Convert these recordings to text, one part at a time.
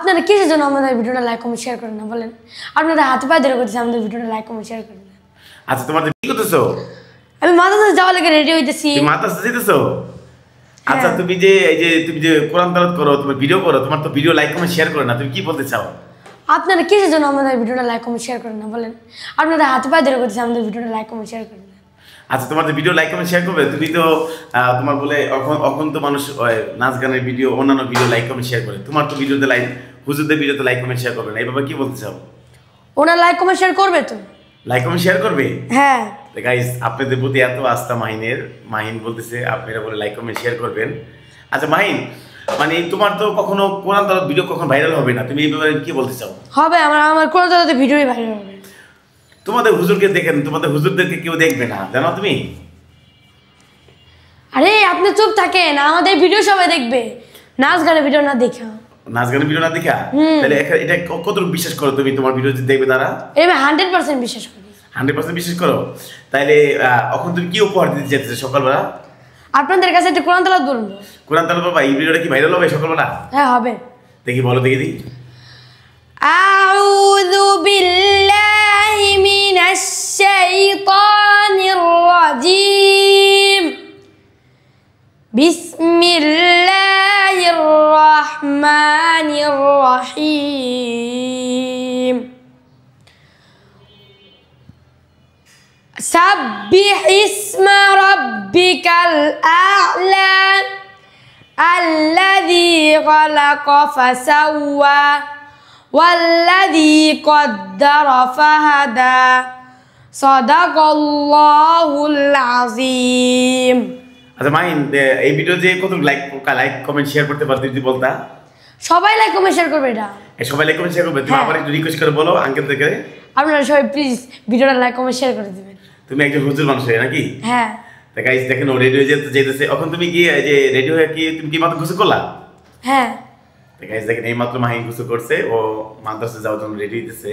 আপনারা কিসের জন্য আমাদের ভিডিওটা লাইক কমেন্ট শেয়ার করেন না বলেন? আপনাদের হাতে পায়ে ধরে করতেছে আমাদের ভিডিওটা লাইক কমেন্ট শেয়ার করেন না। আচ্ছা তোমাদের কি করতেছো? আমি মাদ্রাসা যাওয়ার লাগে রেডি হইতেছি। তুমি মাদ্রাসা যেতেছো? আচ্ছা তুমি যে এই যে তুমি যে কোরআন তেলাওয়াত করো, তুমি ভিডিও করো, তোমার তো ভিডিও লাইক কমেন্ট শেয়ার করে না, তুমি কি বলতে চাও? আপনারা কিসের জন্য আমাদের ভিডিওটা লাইক কমেন্ট শেয়ার করেন না বলেন? আপনাদের হাতে পায়ে ধরে করতেছে আমাদের ভিডিওটা লাইক কমেন্ট শেয়ার করেন না। আচ্ছা তোমার ভিডিও লাইক কমেন্ট শেয়ার করবে, তুমি তো তোমার বলে এখন তো মানুষ নাচ গানের ভিডিও অন্যান্য ভিডিও লাইক কমেন্ট শেয়ার করে, তোমার তো ভিডিওতে লাইক হুজুরদের ভিডিওতে লাইক কমেন্ট শেয়ার করবে না, এইভাবে কি বলতে চাও? ওনার লাইক কমেন্ট শেয়ার করবে তো? লাইক কমেন্ট শেয়ার করবে? হ্যাঁ। গাইস আপনাদের প্রতি এত আস্থা মাহিন বলতেছে আপনারা বলে লাইক কমেন্ট শেয়ার করবেন। আচ্ছা মাহিন, মানে তোমার তো কখনো কোরআন তেলাওয়াত ভিডিও কখনো ভাইরাল হবে না, তুমি এই ব্যাপারে কি বলতে চাও? হবে, আমার কোরআন তেলাওয়াত ভিডিওই ভাইরাল হবে। তোমাদের হুজুরকে দেখেন, তোমাদের হুজুরদেরকে কেউ দেখবে না, জানো তুমি? আরে আপনি চুপ থাকেন, আমাদের ভিডিও সবাই দেখবে, নাচ গানের ভিডিও না দেখা। নাচ গানের ভিডিও না দেখা? তাহলে এটা কতটুকু বিশ্বাস করো তুমি তোমার ভিডিও যে দেখবে তারা? আমি 100% বিশ্বাস করি। 100% বিশ্বাস করো? তাইলে এখন তুমি কি উপহার দিতে চাইতেছো সকালবেলা? আপনাদের কাছে একটা কোরআন তেলাওয়াত বলবো। কোরআন তেলাওয়াত বাবা, এই ভিডিওটা কি ভাইরাল হবে সকালবেলা? হ্যাঁ হবে। দেখি বলো দেখি। আউযু বিল্লাহি মিনাশ শাইতানির রাজিম। বিসমিল্লাহির রহমানির রহিম। সাব্বিহ ইসমা রাব্বিকাল আ'লা আল্লাযী খালাকা ফাসাওয়া ওয়াল্লাযী কদ্দারা ফাহাদা সাদাকাল্লাহুল আযীম। আচ্ছা মাহিন, এই ভিডিও যে কত লাইক কমেন্ট শেয়ার করতে পারতে যদি বলতা? সবাই লাইক কমেন্ট শেয়ার করবে এটা। সবাই লাইক কমেন্ট শেয়ার করবে? তুমি আবার একটু রিকোয়েস্ট করে বলো আঙ্কেল থেকে। আপনারা সবাই প্লিজ ভিডিওটা লাইক কমেন্ট শেয়ার করে দিবেন। তুমি একজন হুজুর মানুষ নাকি? হ্যাঁ। তা গাইস দেখেন ও রেডি হয়ে যেতেছে। এখন তুমি কি যে রেডি হয়ে কি তুমি কি মাত্র গোসল করলা? হ্যাঁ। তা গাইস দেখেন এই মাত্র মাহিন গোসল করছে, ও মাদ্রাসা যাওয়ার জন্য রেডি হইতেছে।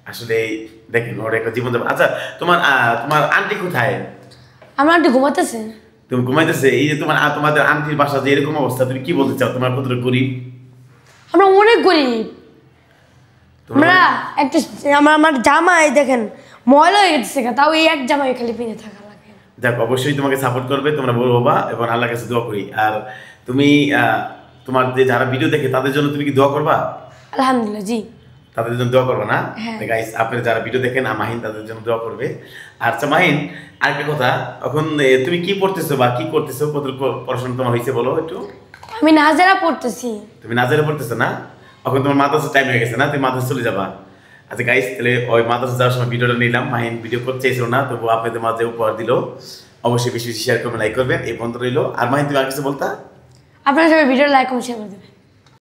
আসলে দেখেন ওর একটা জীবন যাপন। আচ্ছা তোমার আন্টি কোথায়? আমার আন্টি ঘুমাতেছে। তুমি ঘুমাইতেছে? এই যে তোমাদের আন্টির বাসা যে এরকম অবস্থা, তুমি কি বলতে চাও? তোমার কতটা গরিব? আমরা অনেক গরিব। আমরা একটা আমার জামাই দেখেন ময়লা হয়ে গেছে, তাও এই এক জামাই খালি পিনে থাকা লাগে। দেখ অবশ্যই তোমাকে সাপোর্ট করবে, তোমরা বড় বাবা, এবং আল্লাহর কাছে দোয়া করি। আর তুমি তোমার যে যারা ভিডিও দেখে তাদের জন্য তুমি কি দোয়া করবা? আলহামদুলিল্লাহ, জি। তাদের জন্য দোয়া করবে না? হ্যাঁ। গাইস আপনারা যারা ভিডিও দেখেন মাহিন তাদের জন্য দোয়া করবে। আচ্ছা মাহিন, আরেকটা কথা, এখন তুমি কি পড়তেছো বা কি করতেছো, কত পড়াশোনা তোমার হয়েছে বলো একটু? আমি নাজারা পড়তেছি। তুমি নাজারে পড়তেছো না? এখন তোমার মাদ্রাসা টাইম হয়ে গেছে না, তুমি মাদ্রাসা চলে যাবা। আচ্ছা গাইস, তাহলে ওই মাদ্রাসা যাওয়ার সময় ভিডিওটা নিলাম। মাহিন ভিডিও করতে চাইছিল না, তবু আপনাদের মাঝে উপহার দিল। অবশ্যই বেশি বেশি শেয়ার করবেন, লাইক করবেন, এই পর্যন্ত রইলো। আর মাহিন তুমি আর কিছু বলতা? আপনারা সবাই ভিডিও লাইক কমেন্ট শেয়ার করে দেবেন।